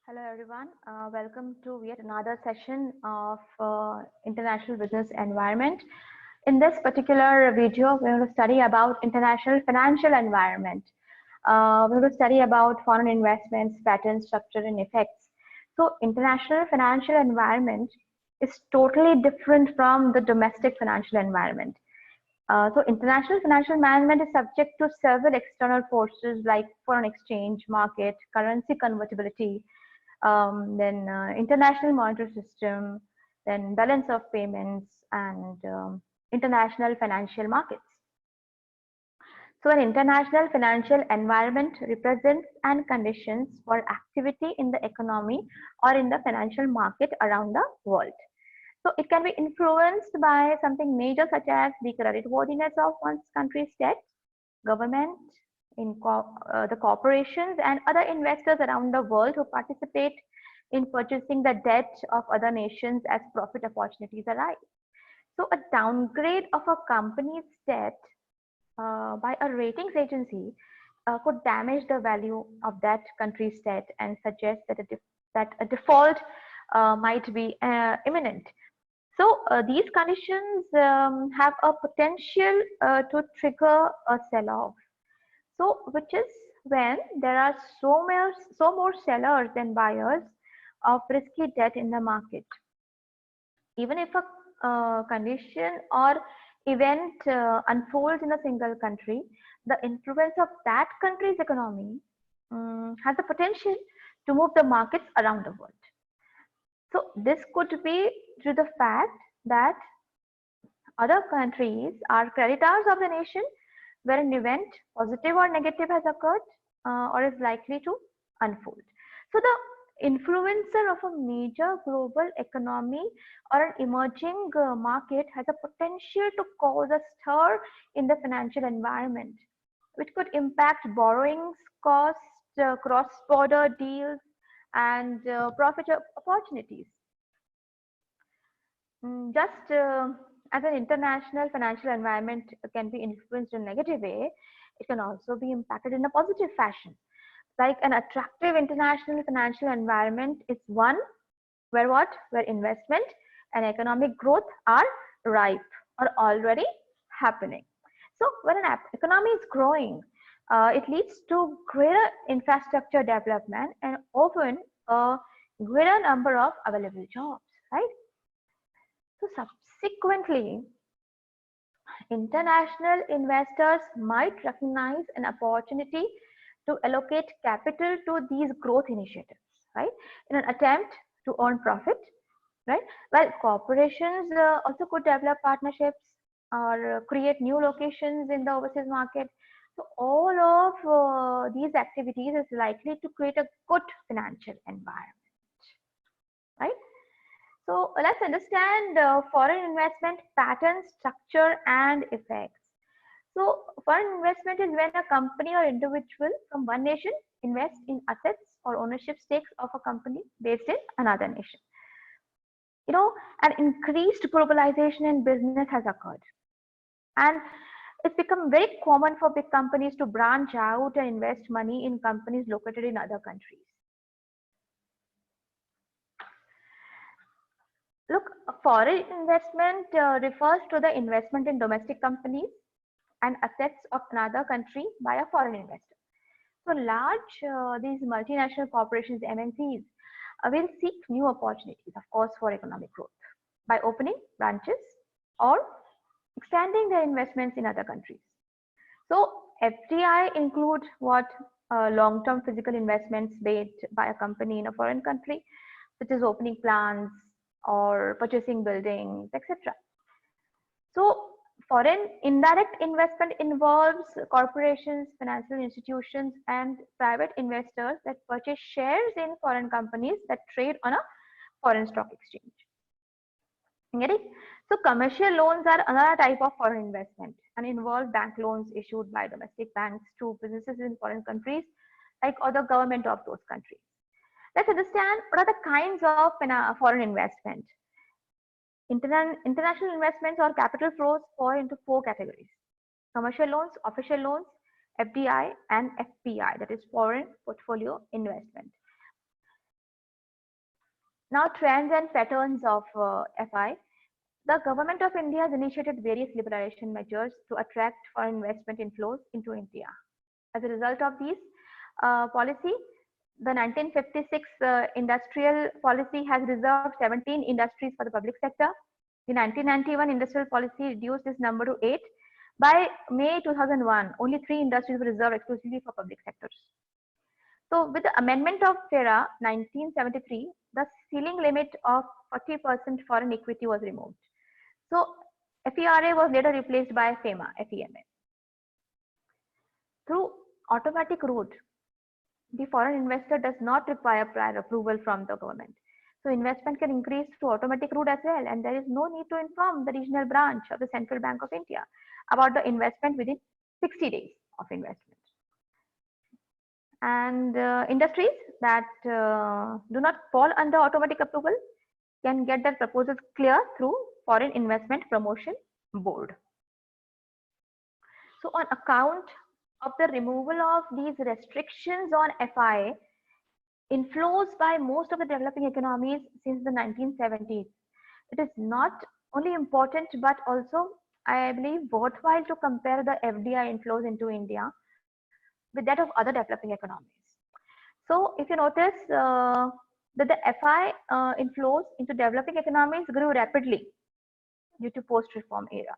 Hello everyone, welcome to yet another session of International Business Environment. In this particular video, we're going to study about international financial environment. We're going to study about foreign investments, patterns, structure and effects. So international financial environment is totally different from the domestic financial environment. So international financial management is subject to several external forces like foreign exchange, market, currency convertibility, then international monetary system, then balance of payments, and international financial markets. So an international financial environment represents and conditions for activity in the economy or in the financial market around the world. So it can be influenced by something major such as the creditworthiness of one's country's debt, government, the corporations and other investors around the world who participate in purchasing the debt of other nations as profit opportunities arise. So a downgrade of a company's debt by a ratings agency could damage the value of that country's debt and suggest that a default might be imminent. So these conditions have a potential to trigger a sell-off. So which is when there are so more sellers than buyers of risky debt in the market. Even if a condition or event unfolds in a single country, the influence of that country's economy has the potential to move the markets around the world. So this could be due to the fact that other countries are creditors of the nation where an event, positive or negative, has occurred or is likely to unfold. So the influencer of a major global economy or an emerging market has a potential to cause a stir in the financial environment, which could impact borrowings, costs, cross-border deals, and profit opportunities. Just as an international financial environment can be influenced in a negative way, it can also be impacted in a positive fashion. Like an attractive international financial environment is one where what? Where investment and economic growth are ripe or already happening. So when an economy is growing, it leads to greater infrastructure development and often a greater number of available jobs, right? So subsequently, international investors might recognize an opportunity to allocate capital to these growth initiatives, right? In an attempt to earn profit, right? While corporations also could develop partnerships or create new locations in the overseas market. So all of these activities is likely to create a good financial environment, right? So let's understand foreign investment pattern, structure, and effects. So foreign investment is when a company or individual from one nation invests in assets or ownership stakes of a company based in another nation. You know, an increased globalization in business has occurred, and it's become very common for big companies to branch out and invest money in companies located in other countries. Look, foreign investment refers to the investment in domestic companies and assets of another country by a foreign investor. So large, these multinational corporations, MNCs, will seek new opportunities, of course, for economic growth by opening branches or expanding their investments in other countries. So FDI include what? Long-term physical investments made by a company in a foreign country, such as opening plants or purchasing buildings, etc. So foreign indirect investment involves corporations, financial institutions, and private investors that purchase shares in foreign companies that trade on a foreign stock exchange. Get it? So commercial loans are another type of foreign investment and involve bank loans issued by domestic banks to businesses in foreign countries like other government of those countries. Let's understand what are the kinds of foreign investment. International investments or capital flows fall into four categories: commercial loans, official loans, FDI, and FPI, that is foreign portfolio investment. Now, trends and patterns of FI. The government of India has initiated various liberalization measures to attract foreign investment inflows into India. As a result of these policy, the 1956 industrial policy has reserved 17 industries for the public sector. The 1991 industrial policy reduced this number to 8. By May 2001, only 3 industries were reserved exclusively for public sectors. So with the amendment of FERA 1973, the ceiling limit of 40% foreign equity was removed. So FERA was later replaced by FEMA, FEMA. Through automatic route, the foreign investor does not require prior approval from the government. So investment can increase through automatic route as well, and there is no need to inform the regional branch of the Central Bank of India about the investment within 60 days of investment. And industries that do not fall under automatic approval can get their proposals clear through Foreign Investment Promotion Board. So on account of the removal of these restrictions on FI, inflows by most of the developing economies since the 1970s, it is not only important but also, I believe, worthwhile to compare the FDI inflows into India with that of other developing economies. So if you notice that the FI inflows into developing economies grew rapidly due to post-reform era.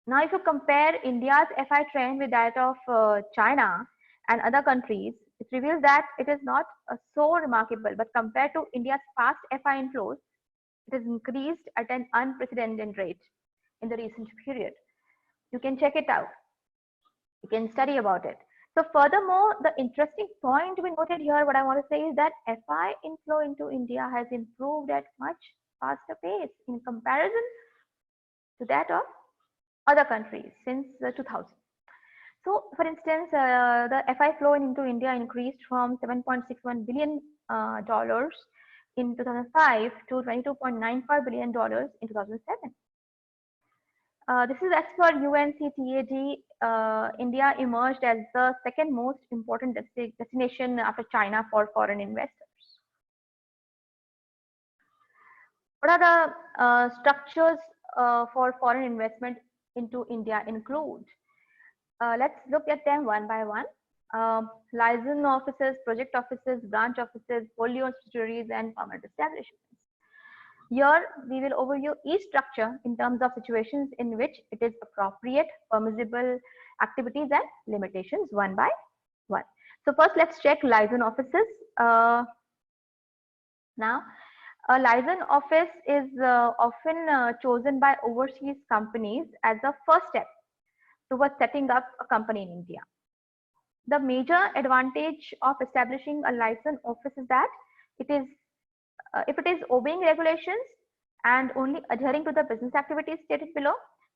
Now, if you compare India's FI trend with that of China and other countries, it reveals that it is not so remarkable, but compared to India's past FI inflows, it has increased at an unprecedented rate in the recent period. You can check it out. You can study about it. So furthermore, the interesting point we noted here, what I want to say is that FI inflow into India has improved at much faster pace in comparison to that of other countries since 2000. So for instance, the FI flow into India increased from $7.61 billion in 2005 to $22.95 billion in 2007. This is as per UNCTAD. India emerged as the second most important destination after China for foreign investors. What are the structures for foreign investment into India include? Let's look at them one by one. Liaison offices, project offices, branch offices, wholly owned subsidiaries, and permanent establishments. Here, we will overview each structure in terms of situations in which it is appropriate, permissible activities and limitations one by one. So first, let's check liaison offices. Now, a liaison office is often chosen by overseas companies as a first step towards setting up a company in India. The major advantage of establishing a liaison office is that it is if it is obeying regulations and only adhering to the business activities stated below,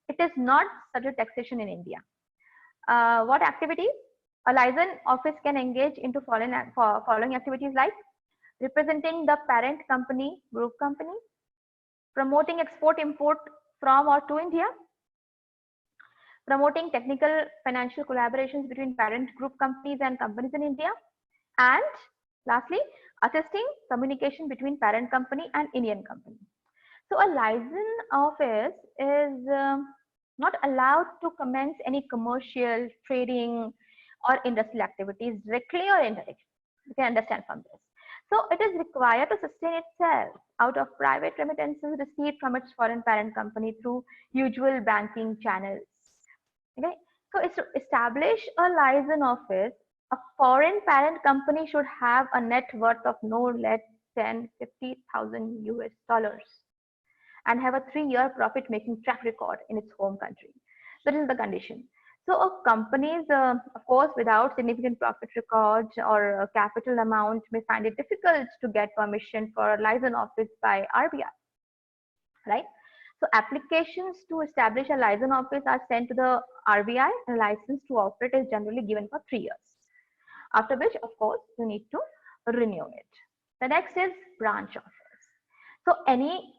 it is not subject to taxation in India. What activities? A liaison office can engage into following activities like representing the parent company, group company, promoting export import from or to India, promoting technical financial collaborations between parent group companies and companies in India, and lastly, assisting communication between parent company and Indian company. So a liaison office is not allowed to commence any commercial, trading or industrial activities directly or indirectly. You can understand from this. So it is required to sustain itself out of private remittances received from its foreign parent company through usual banking channels. Okay. So to establish a liaison office, a foreign parent company should have a net worth of no less than $50,000 US and have a 3-year profit-making track record in its home country. That is the condition. So companies, of course, without significant profit records or capital amount may find it difficult to get permission for a liaison office by RBI, right? So applications to establish a liaison office are sent to the RBI and a license to operate is generally given for 3 years. After which, of course, you need to renew it. The next is branch office. So any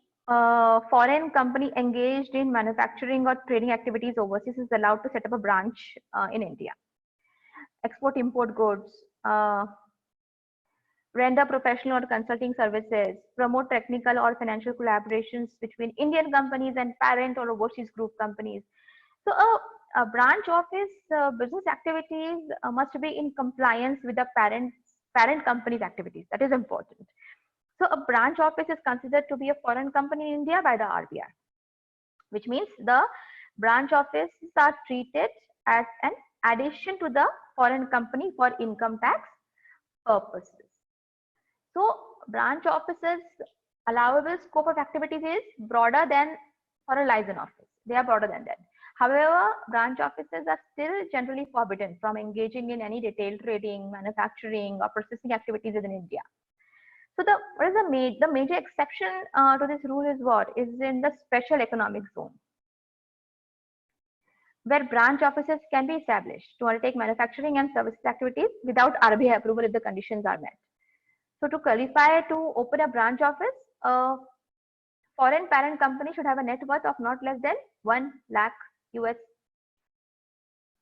foreign company engaged in manufacturing or trading activities overseas is allowed to set up a branch in India. Export import goods, render professional or consulting services, promote technical or financial collaborations between Indian companies and parent or overseas group companies. So a branch office business activities must be in compliance with the parent company's activities. That is important. So a branch office is considered to be a foreign company in India by the RBI, which means the branch offices are treated as an addition to the foreign company for income tax purposes. So branch offices allowable scope of activities is broader than for a license office. They are broader than that. However, branch offices are still generally forbidden from engaging in any retail trading, manufacturing, or processing activities within India. So the major exception to this rule is what is in the special economic zone, where branch offices can be established to undertake manufacturing and services activities without RBI approval if the conditions are met. So to qualify to open a branch office, a foreign parent company should have a net worth of not less than 1 lakh US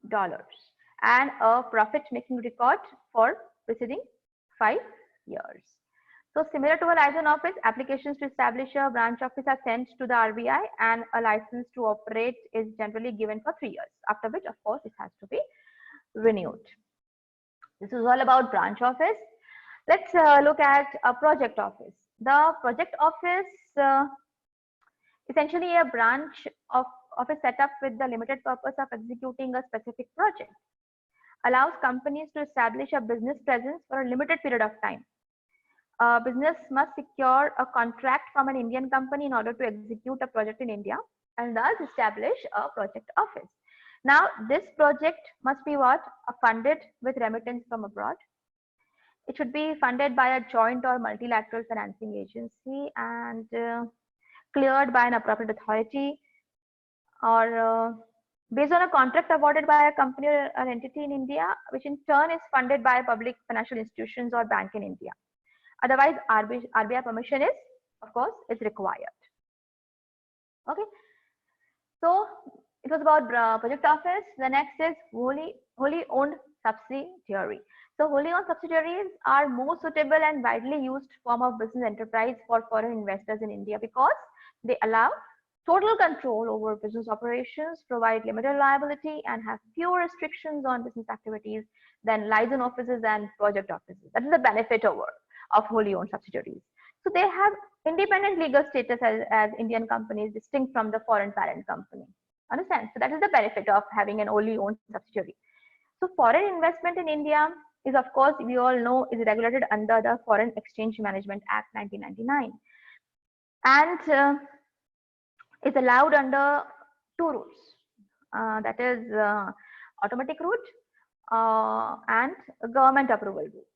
dollars and a profit making record for preceding 5 years. So similar to a license office, applications to establish a branch office are sent to the RBI and a license to operate is generally given for 3 years, after which of course it has to be renewed. This is all about branch office. Let's look at a project office. The project office essentially a branch of office set up with the limited purpose of executing a specific project. Allows companies to establish a business presence for a limited period of time. A business must secure a contract from an Indian company in order to execute a project in India and thus establish a project office. Now, this project must be what? Funded with remittance from abroad. It should be funded by a joint or multilateral financing agency and cleared by an appropriate authority or based on a contract awarded by a company or an entity in India, which in turn is funded by public financial institutions or bank in India. Otherwise, RBI permission is, of course, is required. Okay. So it was about project office. The next is wholly owned subsidiary. So wholly owned subsidiaries are most suitable and widely used form of business enterprise for foreign investors in India because they allow total control over business operations, provide limited liability, and have fewer restrictions on business activities than license offices and project offices. That is the benefit of wholly owned subsidiaries. So they have independent legal status as Indian companies, distinct from the foreign parent company. Understand? So that is the benefit of having an wholly owned subsidiary. So foreign investment in India is, of course, we all know, is regulated under the Foreign Exchange Management Act 1999, and is allowed under 2 routes. That is automatic route and government approval route.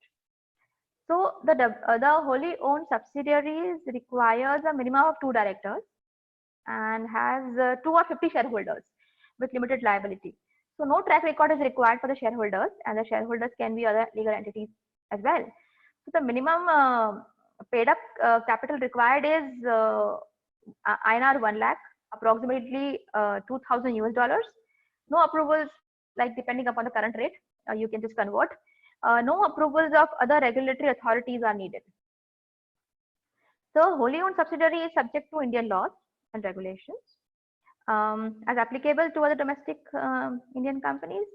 So the wholly owned subsidiaries requires a minimum of 2 directors and has 2 or 50 shareholders with limited liability. So no track record is required for the shareholders, and the shareholders can be other legal entities as well. So the minimum paid up capital required is INR 1 lakh, approximately 2,000 US dollars. No approvals, like depending upon the current rate, you can just convert. No approvals of other regulatory authorities are needed. So wholly owned subsidiary is subject to Indian laws and regulations as applicable to other domestic Indian companies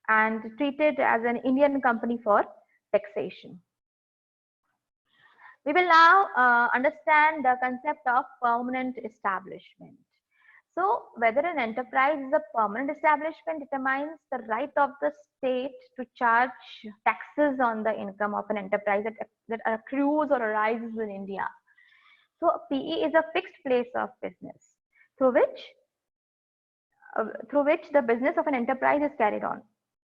and treated as an Indian company for taxation. We will now understand the concept of permanent establishment. So whether an enterprise is a permanent establishment determines the right of the state to charge taxes on the income of an enterprise that accrues or arises in India. So a PE is a fixed place of business through which the business of an enterprise is carried on.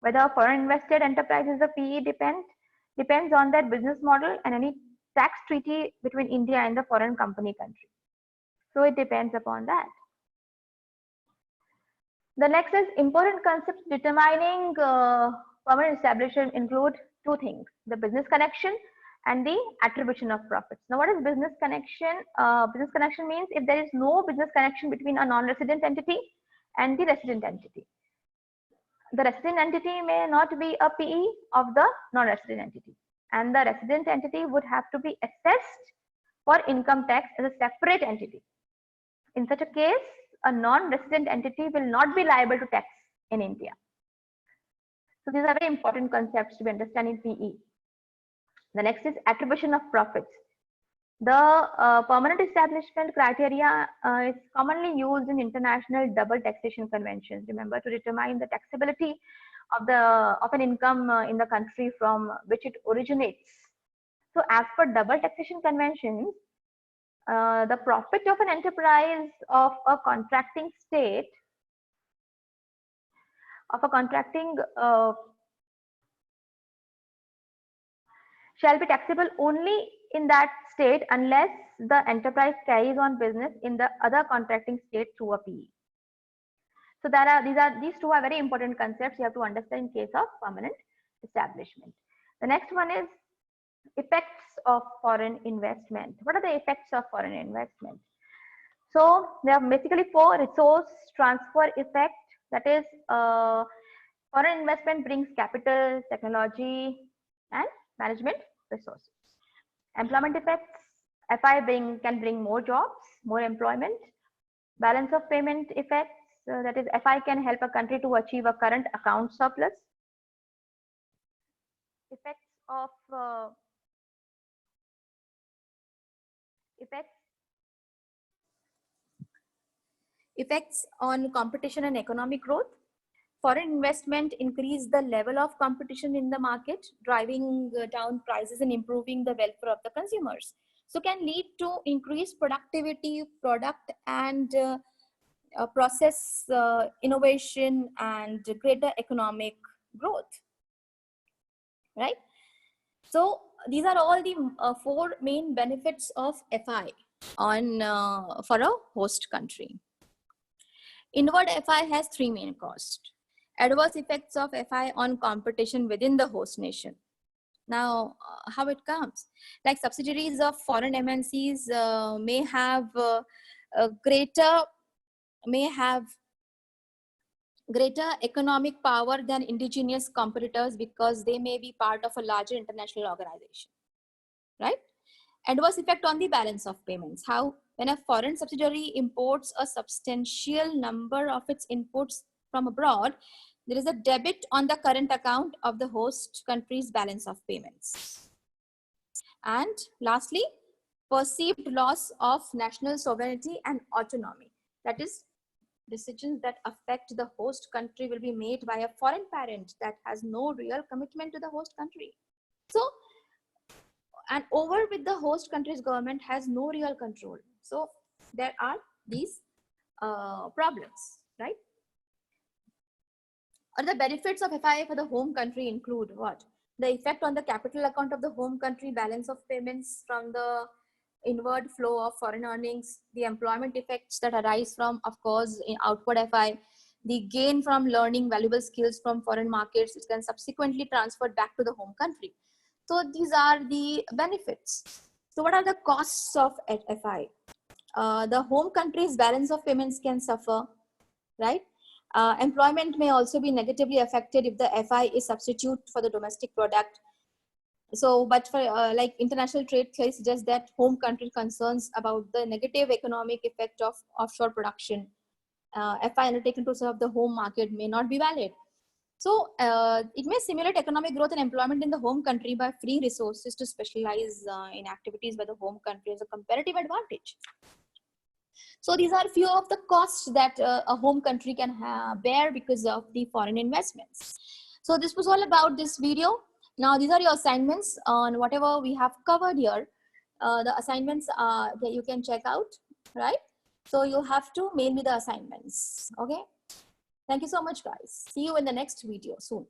Whether a foreign invested enterprise is a PE depends on their business model and any tax treaty between India and the foreign company country. So it depends upon that. The next is important concepts determining permanent establishment include 2 things: the business connection and the attribution of profits. Now, what is business connection? Business connection means if there is no business connection between a non-resident entity and the resident entity. The resident entity may not be a PE of the non-resident entity. and the resident entity would have to be assessed for income tax as a separate entity. In such a case, a non-resident entity will not be liable to tax in India. So these are very important concepts to be understood in PE. The next is attribution of profits. The permanent establishment criteria is commonly used in international double taxation conventions. Remember, to determine the taxability of an income in the country from which it originates. So, as per double taxation conventions, the profit of an enterprise of a contracting state, shall be taxable only in that state unless the enterprise carries on business in the other contracting state through a PE. So these two are very important concepts you have to understand in case of permanent establishment. The next one is effects of foreign investment. What are the effects of foreign investment? So there are basically 4: resource transfer effect, that is foreign investment brings capital, technology and management resources. Employment effects, FI can bring more jobs, more employment. Balance of payment effects, that is FI can help a country to achieve a current account surplus. Effects of effects on competition and economic growth. Foreign investment increase the level of competition in the market, driving down prices and improving the welfare of the consumers. So can lead to increased productivity, product and process innovation and greater economic growth, right? So these are all the 4 main benefits of FI on for a host country. Inward FI has 3 main costs. Adverse effects of FI on competition within the host nation. Now, how it comes? Like subsidiaries of foreign MNCs may have greater economic power than indigenous competitors because they may be part of a larger international organization, right? Adverse effect on the balance of payments. How? When a foreign subsidiary imports a substantial number of its inputs from abroad, there is a debit on the current account of the host country's balance of payments. And lastly, perceived loss of national sovereignty and autonomy. That is, decisions that affect the host country will be made by a foreign parent that has no real commitment to the host country. So, and over with the host country's government has no real control. So there are these problems, right? Or the benefits of FI for the home country include what? The effect on the capital account of the home country, balance of payments from the inward flow of foreign earnings, the employment effects that arise from, of course, in outward FI, the gain from learning valuable skills from foreign markets, which can subsequently transferred back to the home country. So these are the benefits. So what are the costs of FI? The home country's balance of payments can suffer, right? Employment may also be negatively affected if the FI is substitute for the domestic product. So, but for like international trade theory suggests that home country concerns about the negative economic effect of offshore production, FI undertaken to serve the home market may not be valid. So it may simulate economic growth and employment in the home country by freeing resources to specialize in activities by the home country as a comparative advantage. So these are a few of the costs that a home country can bear because of the foreign investments. So this was all about this video. Now these are your assignments on whatever we have covered here. The assignments that you can check out, right? So you have to mail me the assignments, okay? Thank you so much, guys. See you in the next video soon.